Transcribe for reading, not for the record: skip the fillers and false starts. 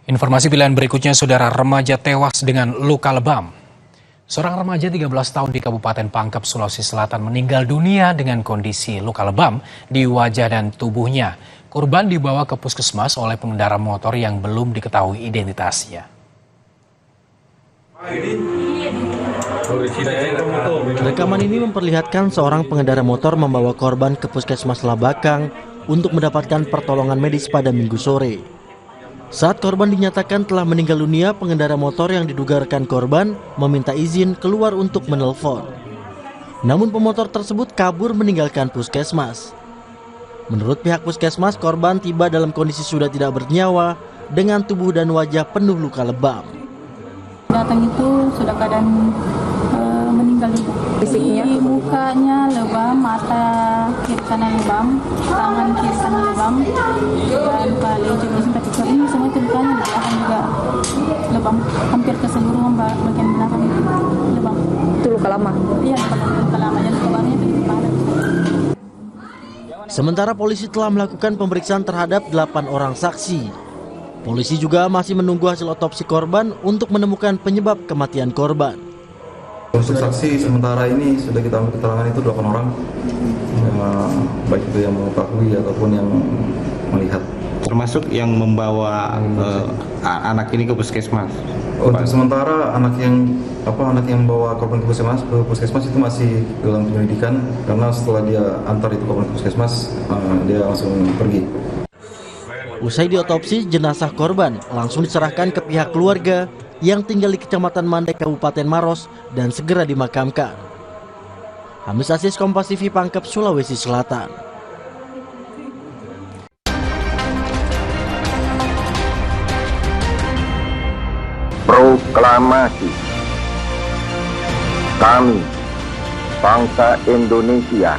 Informasi pilihan berikutnya, saudara, remaja tewas dengan luka lebam. Seorang remaja 13 tahun di Kabupaten Pangkep, Sulawesi Selatan meninggal dunia dengan kondisi luka lebam di wajah dan tubuhnya. Korban dibawa ke puskesmas oleh pengendara motor yang belum diketahui identitasnya. Rekaman ini memperlihatkan seorang pengendara motor membawa korban ke puskesmas Labakang untuk mendapatkan pertolongan medis pada Minggu sore. Saat korban dinyatakan telah meninggal dunia, pengendara motor yang diduga rekan korban meminta izin keluar untuk menelpon. Namun pemotor tersebut kabur meninggalkan puskesmas. Menurut pihak puskesmas, korban tiba dalam kondisi sudah tidak bernyawa dengan tubuh dan wajah penuh luka lebam. Datang itu sudah keadaan meninggal juga. Fisiknya? Mukanya lebam, mata kiri kanan lebam, tangan kiri kanan lebam, dan kali juga sempat ini semua itu lukanya di belakang juga lebam, hampir keseluruhan bagian belakang itu lebam. Itu luka lama? Iya, luka lama, yang keluarnya itu di kepala. Sementara polisi telah melakukan pemeriksaan terhadap 8 orang saksi. Polisi juga masih menunggu hasil otopsi korban untuk menemukan penyebab kematian korban. Untuk saksi sementara ini sudah kita ambil keterangan itu 8 orang, baik itu yang mengetahui ataupun yang melihat. Termasuk yang membawa anak ini ke puskesmas. Untuk sementara anak yang membawa korban ke puskesmas itu masih dalam penyelidikan, karena setelah dia antar itu korban ke puskesmas, dia langsung pergi. Usai diotopsi, jenazah korban langsung diserahkan ke pihak keluarga yang tinggal di Kecamatan Mandai, Kabupaten Maros, dan segera dimakamkan. Hamis Asis, Kompas TV, Pangkep, Sulawesi Selatan. Proklamasi kami, bangsa Indonesia,